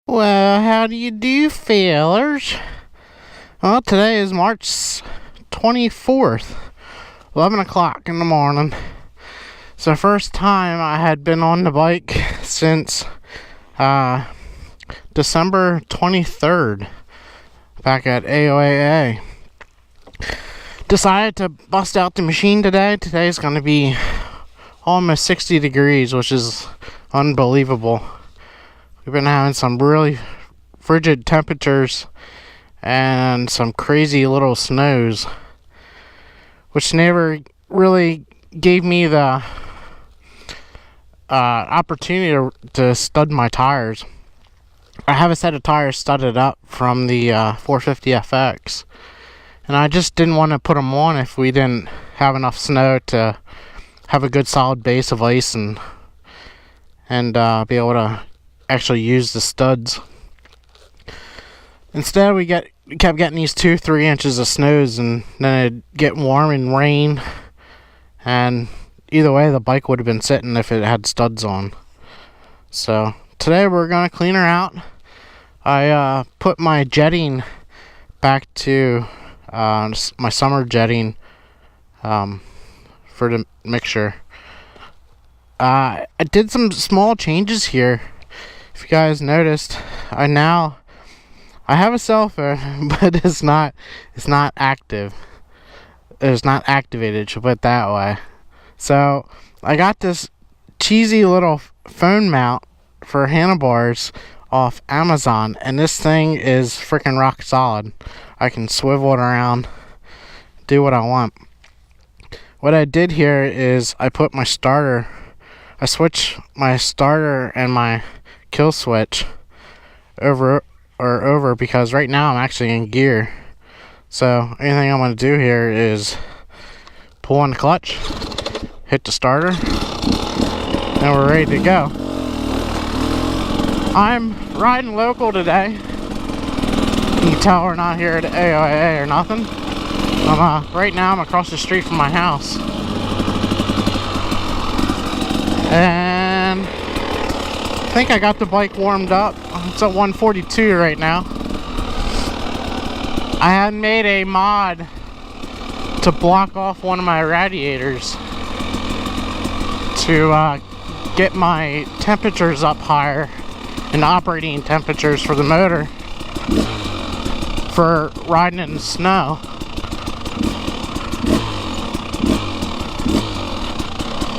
Well, how do you do, fellers? Well, today is March 24th, 11 o'clock in the morning. It's the first time I had been on the bike since December 23rd, back at AOAA. Decided to bust out the machine today. Today's going to be almost 60 degrees, which is unbelievable. We've been having some really frigid temperatures and some crazy little snows, which never really gave me the opportunity to stud my tires. I have a set of tires studded up from the 450FX, and I just didn't want to put them on if we didn't have enough snow to have a good solid base of ice and be able to actually use the studs. Instead, we kept getting these 2-3 inches of snows, and then it'd get warm and rain, and either way the bike would have been sitting if it had studs on. So today we're gonna clean her out. I put my jetting back to my summer jetting for the mixture. I did some small changes here. If you guys noticed, I have a cell phone, but it's not active. It's not activated, should put it that way. So I got this cheesy little phone mount for handlebars off Amazon, and this thing is freaking rock solid. I can swivel it around, do what I want. What I did here is I switched my starter and my kill switch over because right now I'm actually in gear. So anything I'm going to do here is pull on the clutch, hit the starter, and we're ready to go. I'm riding local today. You can tell we're not here at AOA or nothing. Right now I'm across the street from my house, and I think I got the bike warmed up. It's at 142 right now. I had made a mod to block off one of my radiators to get my temperatures up higher and operating temperatures for the motor for riding in the snow.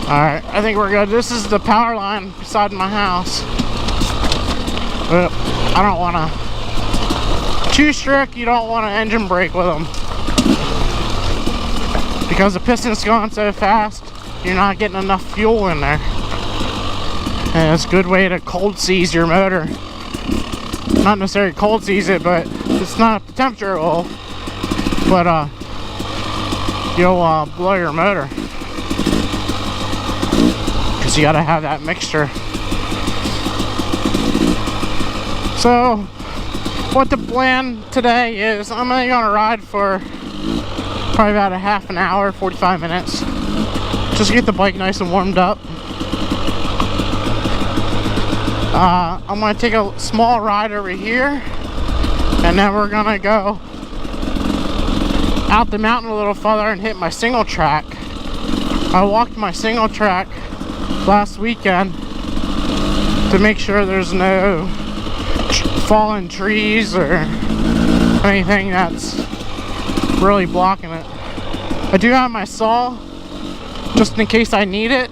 Alright, I think we're good. This is the power line beside my house. But I don't want to. Too strict, you don't want to engine brake with them, because the piston's going so fast, you're not getting enough fuel in there. And it's a good way to cold seize your motor. Not necessarily cold seize it, but it's not up to temperature at all. But you'll blow your motor, because you gotta have that mixture. So what the plan today is, I'm only gonna ride for probably about a half an hour, 45 minutes, just to get the bike nice and warmed up. I'm gonna take a small ride over here, and then we're gonna go out the mountain a little further and hit my single track. I walked my single track last weekend to make sure there's no fallen trees or anything that's really blocking it. I do have my saw just in case I need it.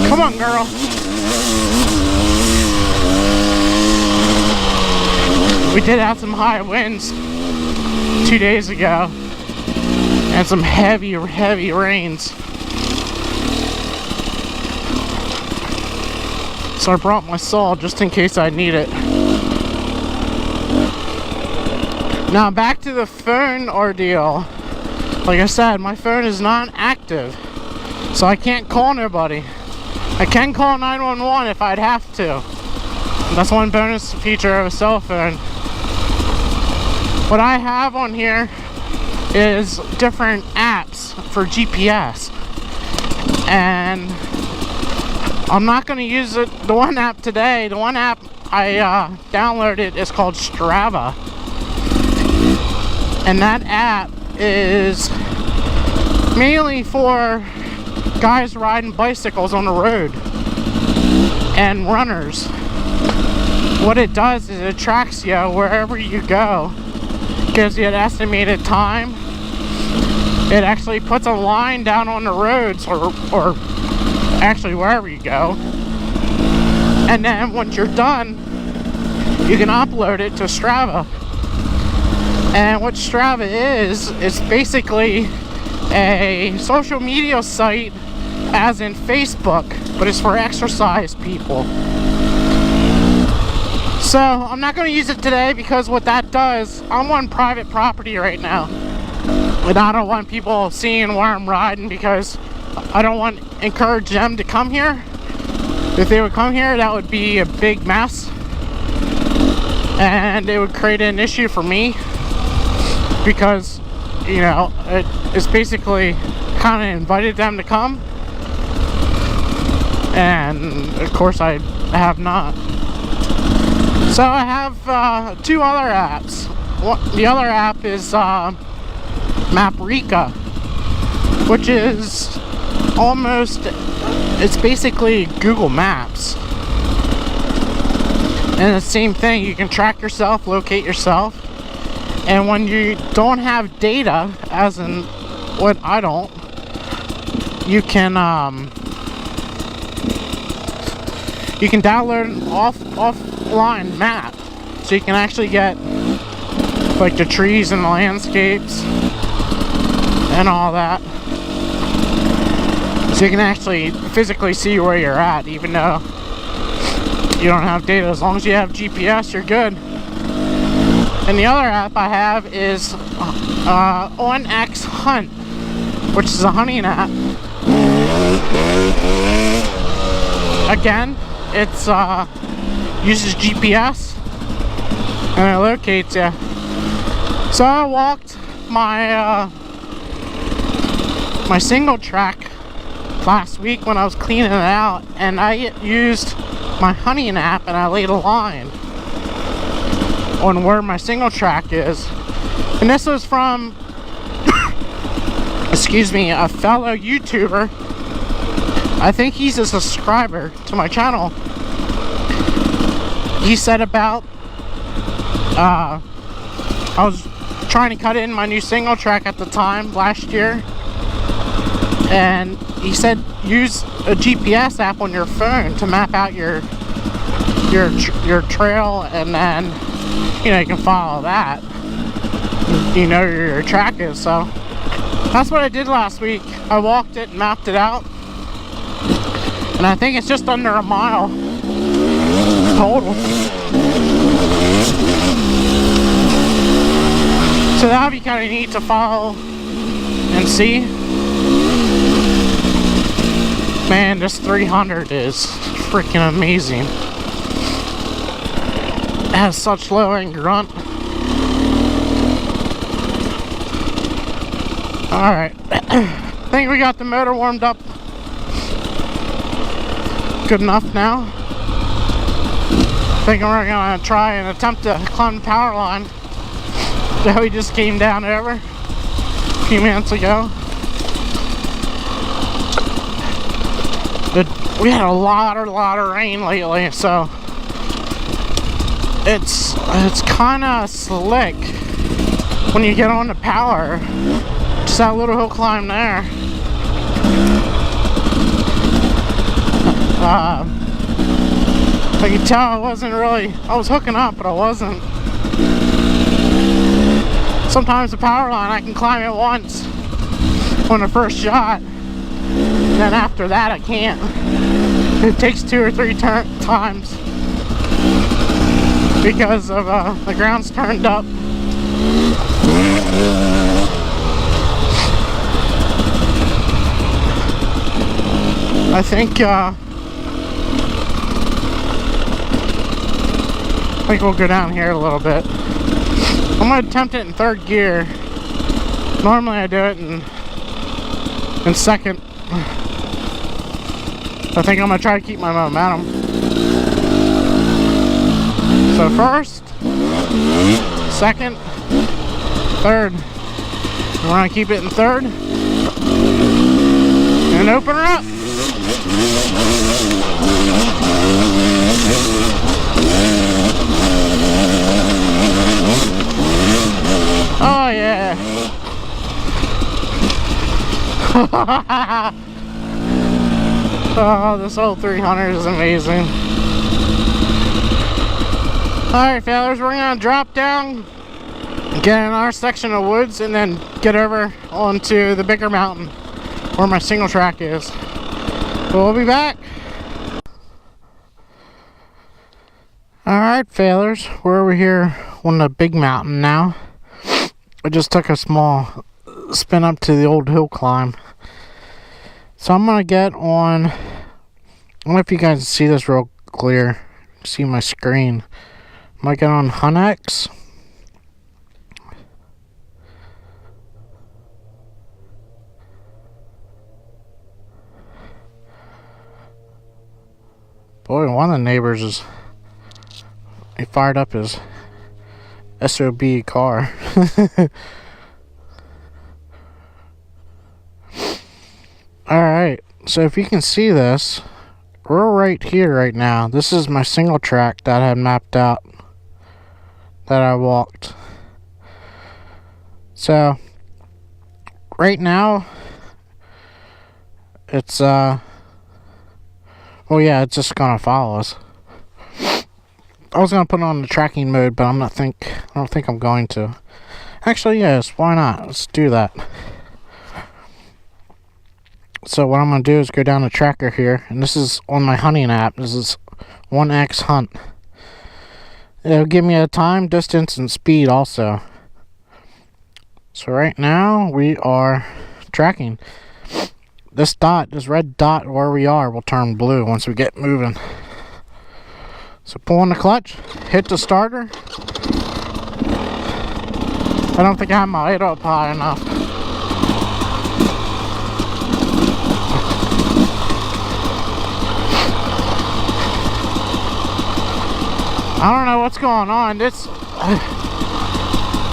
Come on, girl. We did have some high winds 2 days ago and some heavy rains. So I brought my saw just in case I need it. Now back to the phone ordeal. Like I said, my phone is not active, so I can't call nobody. I can call 911 if I'd have to. That's one bonus feature of a cell phone. What I have on here is different apps for GPS, and I'm not going to use the one app today. The one app I downloaded is called Strava. And that app is mainly for guys riding bicycles on the road and runners. What it does is it tracks you wherever you go, gives you an estimated time. It actually puts a line down on the roads or actually wherever you go, and then once you're done you can upload it to Strava. And what Strava is, it's basically a social media site as in Facebook, but it's for exercise people. So I'm not going to use it today because what that does, I'm on private property right now and I don't want people seeing where I'm riding, because I don't want to encourage them to come here. If they would come here, that would be a big mess and it would create an issue for me, because you know, it's basically kind of invited them to come, and of course I have not. So I have two other apps. The other app is Maprika, which is it's basically Google Maps. And the same thing, you can track yourself, locate yourself, and when you don't have data, as in what I don't, you can download an offline map, so you can actually get like the trees and the landscapes and all that, so you can actually physically see where you're at, even though you don't have data. As long as you have GPS, you're good. And the other app I have is OnX Hunt, which is a hunting app. Again, it's uses GPS and it locates you. So I walked my my single track last week when I was cleaning it out, and I used my hunting app and I laid a line on where my single track is. And this was from excuse me, a fellow YouTuber. I think he's a subscriber to my channel. He said about I was trying to cut in my new single track at the time last year, and he said use a GPS app on your phone to map out your trail, and then you know you can follow that. You know where your track is. So that's what I did last week. I walked it and mapped it out, and I think it's just under a mile total. So that would be kind of neat to follow and see. Man, this 300 is freaking amazing. It has such low end grunt. Alright, I think we got the motor warmed up good enough now. I think we're gonna try and attempt to climb the power line that we just came down over a few minutes ago. We had a lot of rain lately, so it's kind of slick when you get on the power. Just that little hill climb there. I could tell I was hooking up, but I wasn't. Sometimes the power line, I can climb it once on the first shot, and then after that I can't. It takes 2 or 3 times because of the ground's turned up. I think we'll go down here a little bit. I'm gonna attempt it in 3rd gear. Normally I do it in 2nd. I think I'm gonna try to keep my momentum. So first, second, third. We're gonna keep it in third. And open her up. Oh yeah. Oh, this old 300 is amazing. Alright, fellas, we're gonna drop down, get in our section of woods, and then get over onto the bigger mountain where my single track is. So we'll be back. Alright, fellas, we're over here on the big mountain now. I just took a small spin up to the old hill climb. So I'm gonna get on, I don't know if you guys see this real clear, see my screen. I'm gonna get on HuntX. Boy, one of the neighbors he fired up his SOB car. Alright, so if you can see this, we're right here right now. This is my single track that I had mapped out, that I walked. So, right now, it's, oh yeah, it's just gonna follow us. I was gonna put it on the tracking mode, but I don't think I'm going to. Actually, yes, why not? Let's do that. So what I'm going to do is go down to tracker here, and this is on my hunting app. This is 1X Hunt. It'll give me a time, distance, and speed also. So right now we are tracking. This dot, this red dot where we are, will turn blue once we get moving. So pull on the clutch, hit the starter. I don't think I have my idle up high enough. I don't know what's going on.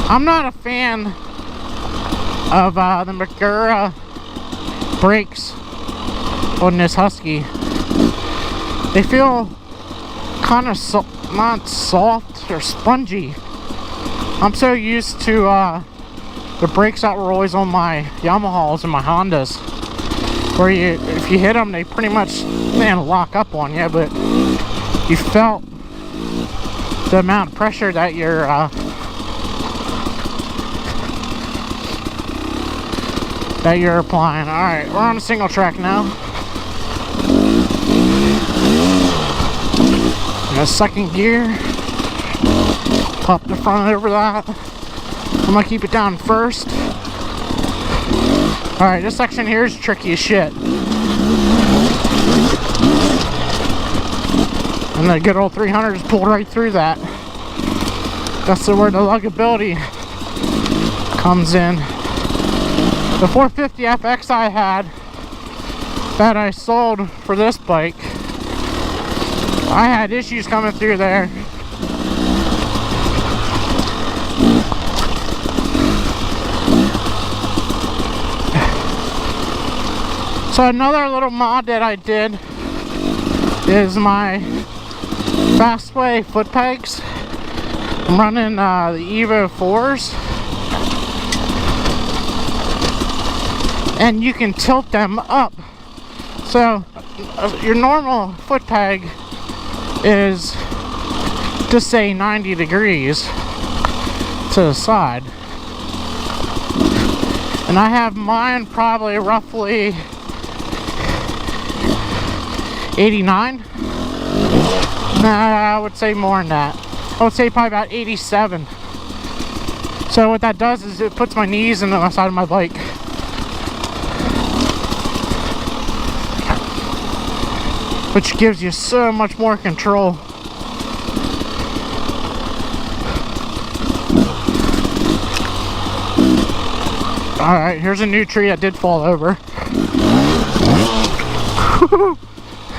I'm not a fan of the Magura brakes on this Husky. They feel kind of not soft or spongy. I'm so used to the brakes that were always on my Yamahas and my Hondas, where if you hit them, they pretty much lock up on you, but you felt the amount of pressure that you're applying. Alright, we're on a single track now. Got second gear. Pop the front over that. I'm gonna keep it down first. Alright, this section here is tricky as shit. And the good old 300 just pulled right through that. That's where the luggability comes in. The 450 FX I had that I sold for this bike, I had issues coming through there. So another little mod that I did is my Fastway foot pegs. I'm running the Evo 4s, and you can tilt them up. So your normal foot peg is just say 90 degrees to the side, and I have mine probably roughly 89. Nah, I would say more than that. I would say probably about 87. So what that does is it puts my knees in the side of my bike. Which gives you so much more control. Alright, here's a new tree that did fall over.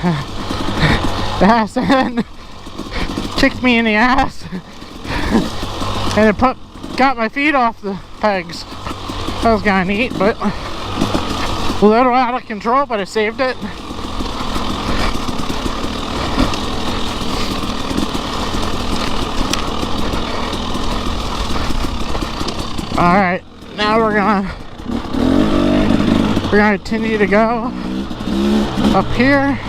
ass and kicked me in the ass. And it got my feet off the pegs. That was kind of neat, but a little out of control, but it saved it. Alright, now we're gonna continue to go up here.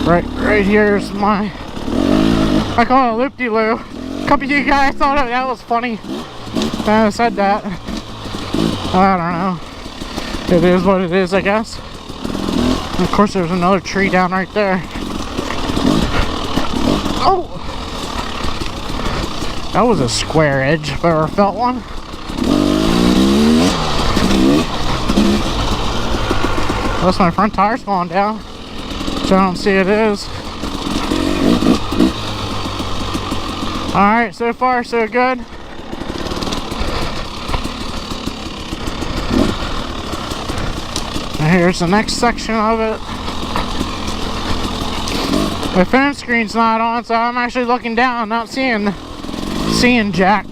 Right here's I call it a loop-de-loo. A couple of you guys thought that was funny when I said that. I don't know. It is what it is, I guess. And of course, there's another tree down right there. Oh! That was a square edge, if I ever felt one. Unless my front tire's falling down, which I don't see it is. Alright, so far so good. And here's the next section of it. My phone screen's not on, so I'm actually looking down, not seeing Jack.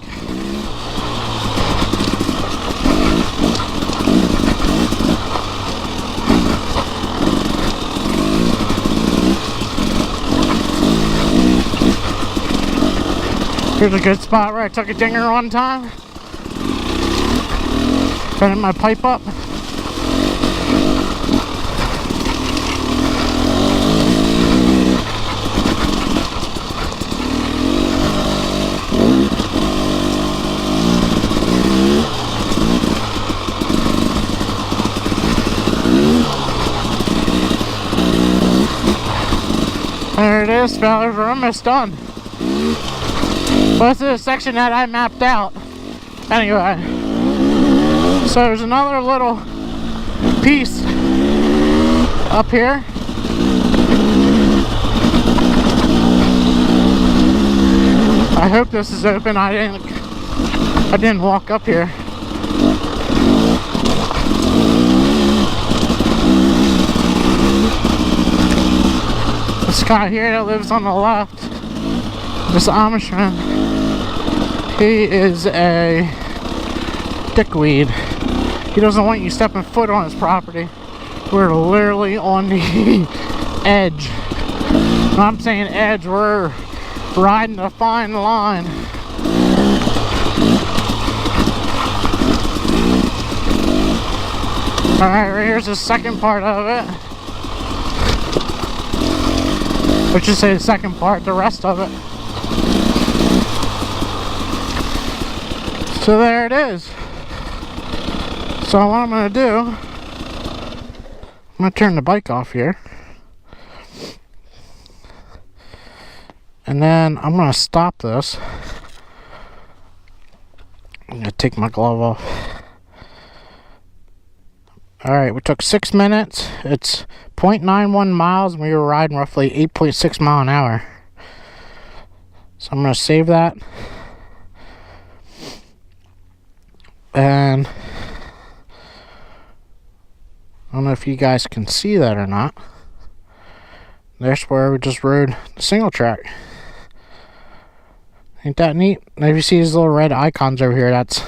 Here's a good spot where I took a dinger one time. Bending my pipe up. There it is, fellas, we're almost done. Well, this is a section that I mapped out. Anyway, so there's another little piece up here. I hope this is open. I didn't walk up here. This guy here that lives on the left, this Amishman, he is a dickweed. He doesn't want you stepping foot on his property. We're literally on the edge. When I'm saying edge, we're riding a fine line. Alright, right here's the second part of it. Let's just say the second part, the rest of it. So there it is. So what I'm going to do, I'm going to turn the bike off here. And then I'm going to stop this. I'm going to take my glove off. Alright, we took 6 minutes. It's 0.91 miles and we were riding roughly 8.6 miles an hour. So I'm going to save that. And I don't know if you guys can see that or not. There's where we just rode the single track. Ain't that neat? Now if you see these little red icons over here, that's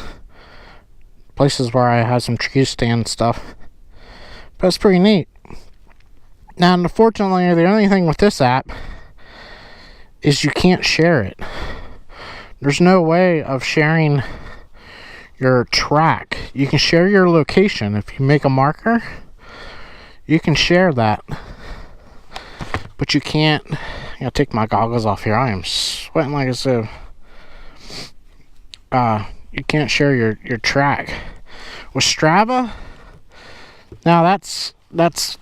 places where I have some tree stand stuff. But it's pretty neat. Now unfortunately, the only thing with this app is you can't share it. There's no way of sharing your track. You can share your location. If you make a marker, you can share that. But you can't. I gotta take my goggles off here. I am sweating like a sieve. You can't share your track. With Strava, now that's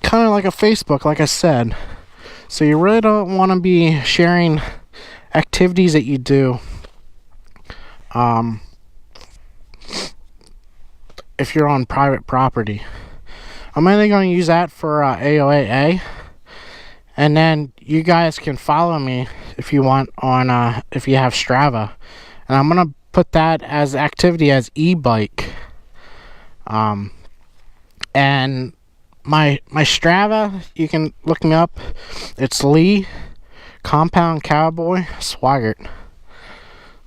kind of like a Facebook, like I said. So you really don't want to be sharing activities that you do. If you're on private property. I'm only going to use that for AOAA. And then you guys can follow me if you want on if you have Strava. And I'm going to put that as activity as e-bike. And my Strava, you can look me up. It's Lee Compound Cowboy Swaggart.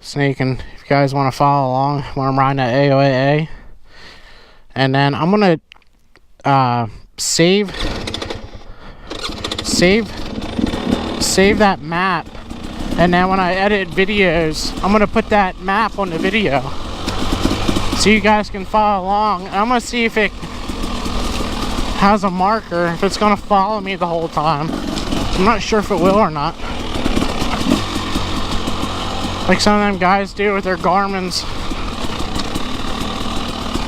So you can, if you guys want to follow along when I'm riding at AOAA. And then I'm gonna save that map, and then when I edit videos, I'm gonna put that map on the video so you guys can follow along. And I'm gonna see if it has a marker, if it's gonna follow me the whole time. I'm not sure if it will or not, like some of them guys do with their Garmin's.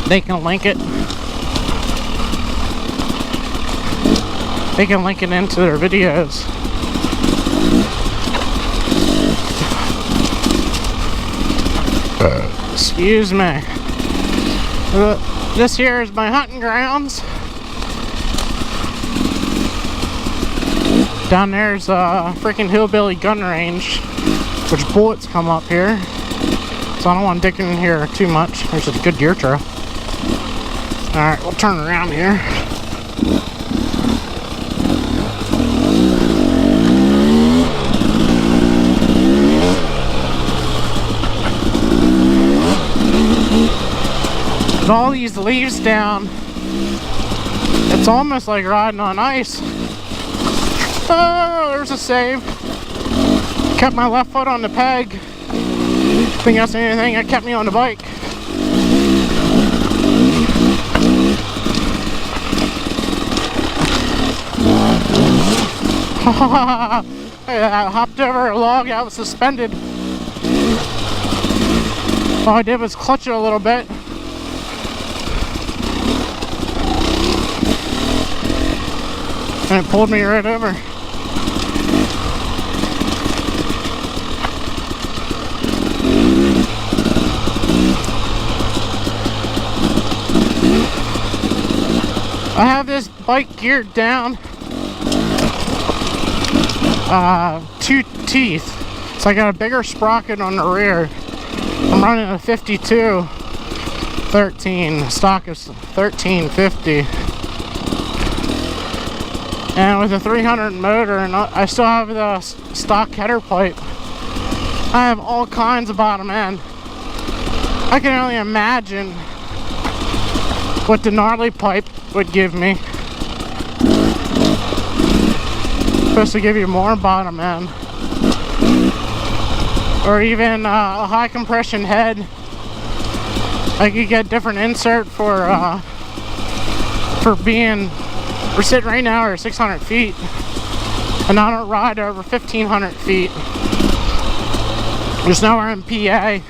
They can link it. They can link it into their videos. Excuse me. This here is my hunting grounds. Down there's a freaking hillbilly gun range, which bullets come up here. So I don't want to dig in here too much. There's a good deer trail. Alright, we'll turn around here. With all these leaves down, it's almost like riding on ice. Oh, there's a save. Kept my left foot on the peg. Think that's anything that kept me on the bike. I hopped over a log that was suspended. All I did was clutch it a little bit. And it pulled me right over. I have this bike geared down 2 teeth, so I got a bigger sprocket on the rear. I'm running a 52 13, stock is 1350, and with a 300 motor, and I still have the stock header pipe. I have all kinds of bottom end. I can only imagine what the gnarly pipe would give me. Supposed to give you more bottom end, or even a high compression head. I could get different insert for being, we're sitting right now at 600 feet, and I don't ride over 1500 feet. There's nowhere in PA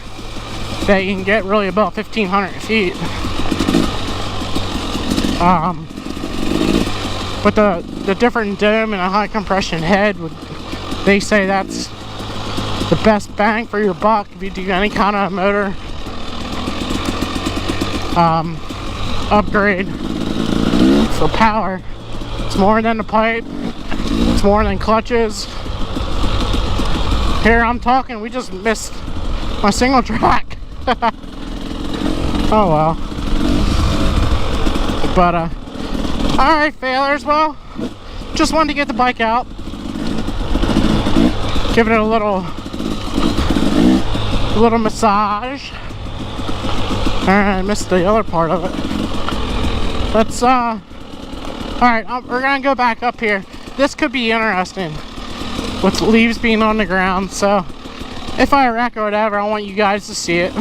that you can get really above 1500 feet. But the different dome and a high compression head, they say that's the best bang for your buck if you do any kind of motor upgrade for power. It's more than the pipe, it's more than clutches. Here I'm talking, we just missed my single track. Oh well. But alright, failures. Well, just wanted to get the bike out, give it a little massage. I missed the other part of it. Let's alright, we're gonna go back up here. This could be interesting with leaves being on the ground, so if I wreck or whatever, I want you guys to see it.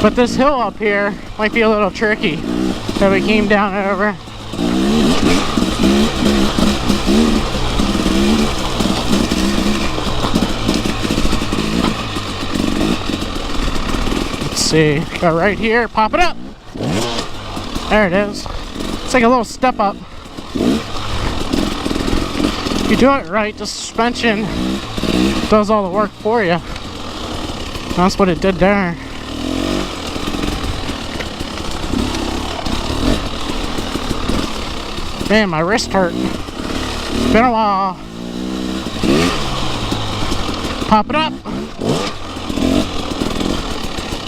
But this hill up here might be a little tricky that we came down over. Let's see, go right here, pop it up. There it is. It's like a little step up. If you do it right, the suspension does all the work for you. That's what it did there. Man, my wrist hurt. It's been a while. Pop it up.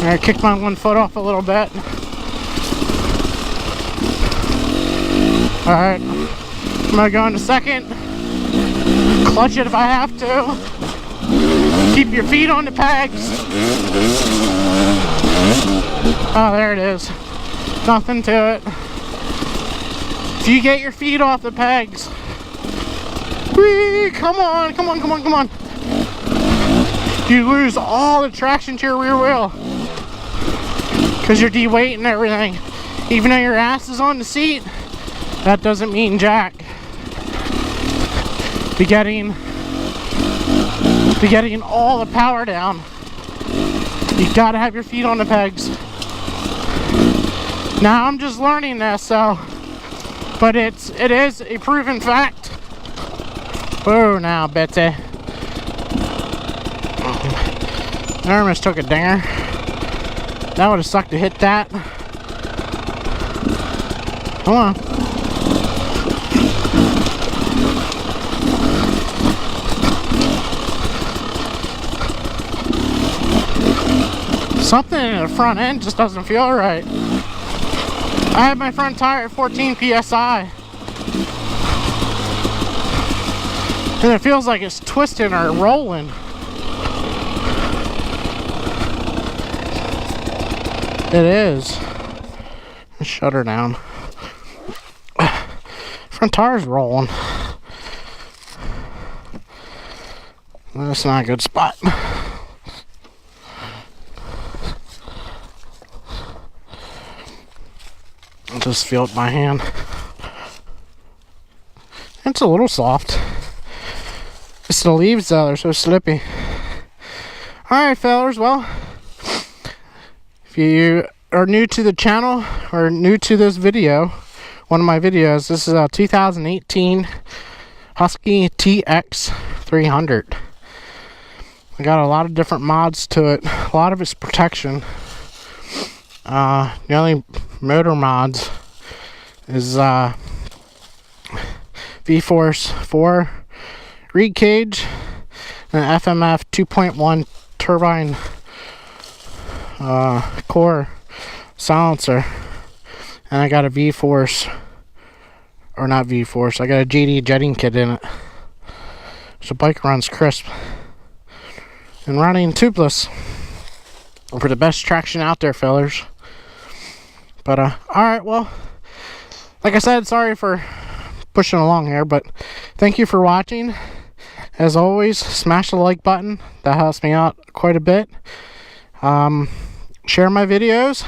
I kicked my one foot off a little bit. Alright, I'm gonna go into second. Clutch it if I have to. Keep your feet on the pegs. Oh, there it is. Nothing to it. If you get your feet off the pegs, whee, come on, come on, come on, come on. You lose all the traction to your rear wheel because you're de-weighting everything. Even though your ass is on the seat, that doesn't mean jack. Be getting all the power down. You gotta have your feet on the pegs. Now I'm just learning this, so, but it is a proven fact. Oh, now Betsy. I almost took a dinger. That would have sucked to hit that. Come on. Something in the front end just doesn't feel right. I have my front tire at 14 PSI. And it feels like it's twisting or rolling. It is. Shut her down. Front tire's rolling. That's not a good spot. I just feel it in my hand. It's a little soft. It's the leaves though, they're so slippy. Alright fellas, well, if you are new to the channel or new to this video, one of my videos, this is a 2018 Husky TX 300. I got a lot of different mods to it. A lot of it's protection. The only motor mods is V-Force 4 reed cage and FMF 2.1 turbine core silencer, and I got a V-Force, or not V-Force, I got a GD jetting kit in it, so bike runs crisp and running tubeless for the best traction out there, fellers. But alright, well, like I said, sorry for pushing along here, but thank you for watching. As always, smash the like button, that helps me out quite a bit. Share my videos.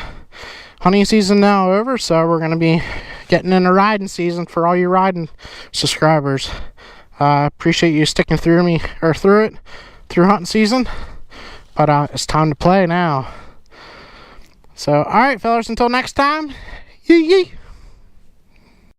Hunting season now over, so we're going to be getting into riding season for all you riding subscribers. Appreciate you sticking through it through hunting season, but it's time to play now. So alright fellas, until next time, yee yee.